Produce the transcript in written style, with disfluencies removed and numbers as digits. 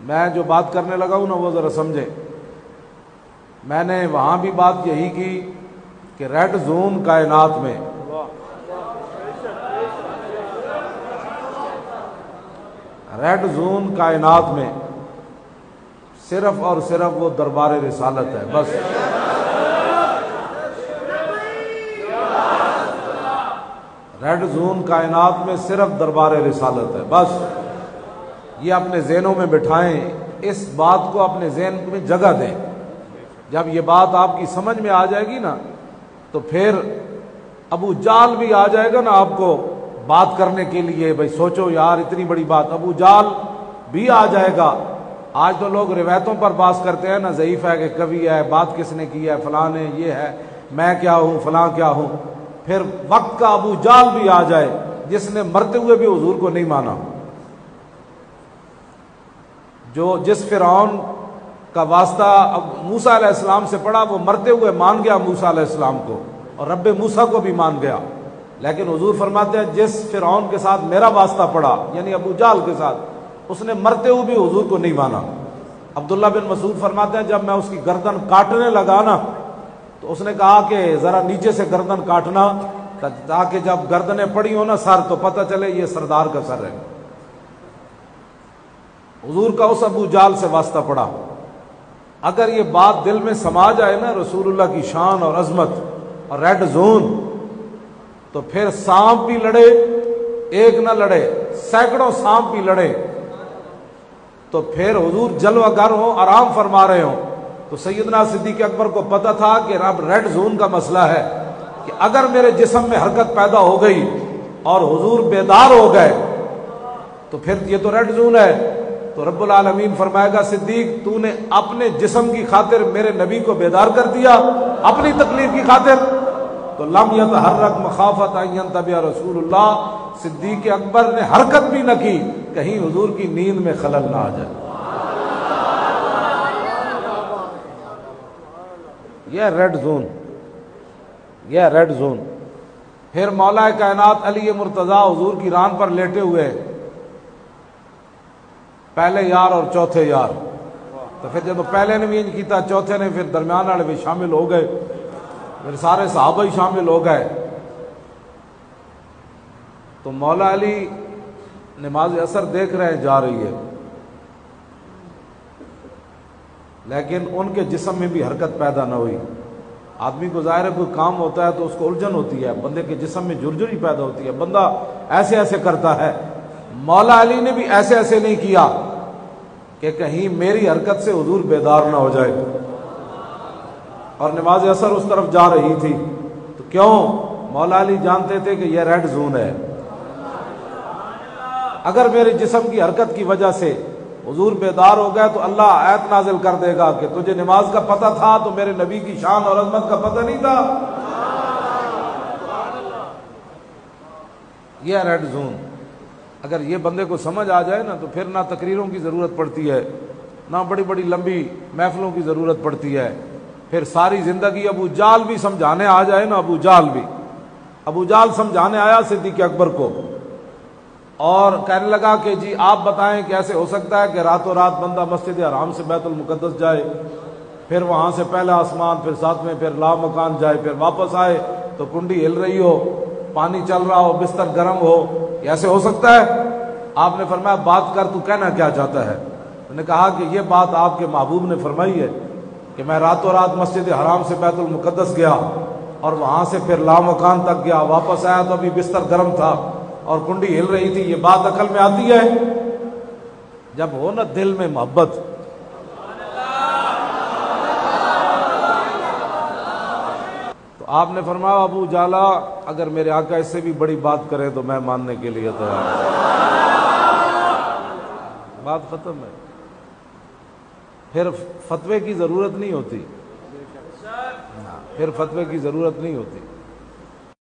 میں جو بات کرنے لگا ہوں نا وہ ذرا سمجھیں. میں نے وہاں بھی بات یہی کی کہ ریڈ زون کائنات میں صرف اور صرف وہ دربار رسالت ہے بس. ریڈ زون کائنات میں صرف دربار رسالت ہے بس. یہ اپنے ذہنوں میں بٹھائیں, اس بات کو اپنے ذہن میں جگہ دیں. جب یہ بات آپ کی سمجھ میں آ جائے گی نا تو پھر ابو جال بھی آ جائے گا نا آپ کو بات کرنے کے لیے. بھائی سوچو یار اتنی بڑی بات, ابو جال بھی آ جائے گا. آج تو لوگ روایتوں پر بات کرتے ہیں نا, ضعیف ہے کہ کبھی ہے, بات کس نے کی ہے, فلاں نے, یہ ہے, میں کیا ہوں, فلاں کیا ہوں. پھر وقت کا ابو جال بھی آ جائے جس نے مرتے ہوئے بھی حضور کو نہیں مانا. جس فرعون کا واسطہ موسیٰ علیہ السلام سے پڑا وہ مرتے ہوئے مان گیا موسیٰ علیہ السلام کو, اور رب موسیٰ کو بھی مان گیا. لیکن حضور فرماتے ہیں جس فرعون کے ساتھ میرا واسطہ پڑا, یعنی ابو جہل کے ساتھ, اس نے مرتے ہوئے بھی حضور کو نہیں مانا. عبداللہ بن مسعود فرماتے ہیں جب میں اس کی گردن کاٹنے لگا نا تو اس نے کہا کہ ذرا نیچے سے گردن کاٹنا تاکہ جب گردنیں پڑی ہو نا سر تو پتہ چلے یہ سردار کا سر ہے. حضور کا اس ابو جال سے واسطہ پڑا. اگر یہ بات دل میں سما جائے نا رسول اللہ کی شان اور عظمت اور ریڈ زون, تو پھر سانپ بھی لڑے, ایک نہ لڑے, سینکڑوں سانپ بھی لڑے, تو پھر حضور جلوہ گر ہوں, آرام فرما رہے ہوں, تو سیدنا صدیق اکبر کو پتہ تھا کہ اب ریڈ زون کا مسئلہ ہے کہ اگر میرے جسم میں حرکت پیدا ہو گئی اور حضور بیدار ہو گئے تو پھر یہ تو ریڈ زون ہے. تو رب العالمین فرمائے گا صدیق تو نے اپنے جسم کی خاطر میرے نبی کو بیدار کر دیا, اپنی تکلیف کی خاطر. تو لم یتحرک مخافت ان ینتبہ رسول اللہ, صدیق اکبر نے حرکت بھی نہ کی کہیں حضور کی نیند میں خلل نہ آ جائے. یہ ریڈ زون, یہ ریڈ زون. پھر مولا کائنات علی مرتضیٰ حضور کی ران پر لیٹے ہوئے, پہلے یار اور چوتھے یار. تو پھر جب پہلے نے بھی انج کیتا, چوتھے نے, پھر درمیان والے بھی شامل ہو گئے, پھر سارے صحابہ ہی شامل ہو گئے. تو مولا علی نماز اثر دیکھ رہے ہیں جا رہی ہے, لیکن ان کے جسم میں بھی حرکت پیدا نہ ہوئی. آدمی کو ظاہر ہے کوئی کام ہوتا ہے تو اس کو الجھن ہوتی ہے, بندے کے جسم میں جھرجھری پیدا ہوتی ہے, بندہ ایسے ایسے کرتا ہے. مولا علی نے بھی ایسے ایسے نہیں کیا کہ کہیں میری حرکت سے حضور بیدار نہ ہو جائے. اور نماز اثر اس طرف جا رہی تھی, تو کیوں؟ مولا علی جانتے تھے کہ یہ ریڈ زون ہے. اگر میرے جسم کی حرکت کی وجہ سے حضور بیدار ہو گئے تو اللہ آیت نازل کر دے گا کہ تجھے نماز کا پتہ تھا تو میرے نبی کی شان اور عظمت کا پتہ نہیں تھا. یہ ریڈ زون. اگر یہ بندے کو سمجھ آ جائے نا تو پھر نہ تقریروں کی ضرورت پڑتی ہے, نہ بڑی بڑی لمبی محفلوں کی ضرورت پڑتی ہے. پھر ساری زندگی ابو جال بھی سمجھانے آ جائے نا, ابو جال سمجھانے آیا صدیق اکبر کو اور کہنے لگا کہ جی آپ بتائیں کیسے ہو سکتا ہے کہ راتوں رات بندہ مسجد حرام سے بیت المقدس جائے, پھر وہاں سے پہلا آسمان, پھر ساتویں, پھر لامکان جائے, پھر واپس آئے تو کنڈی ہل رہی ہو, پانی چل رہا ہو, بستر گرم ہو, ایسے ہو سکتا ہے؟ آپ نے فرمایا بات کر, تو کہنا کیا چاہتا ہے؟ انہوں نے کہا کہ یہ بات آپ کے محبوب نے فرمائی ہے کہ میں راتوں رات مسجد حرام سے بیت المقدس گیا اور وہاں سے پھر لامکان تک گیا, واپس آیا تو ابھی بستر گرم تھا اور کنڈی ہل رہی تھی. یہ بات عقل میں آتی ہے؟ جب ہو نا دل میں محبت. تو آپ نے فرمایا ابو جالا اگر میرے آقا اس سے بھی بڑی بات کرے تو میں ماننے کے لیے تیار ہوں. بات ختم ہے. پھر فتوے کی ضرورت نہیں ہوتی, پھر فتوے کی ضرورت نہیں ہوتی.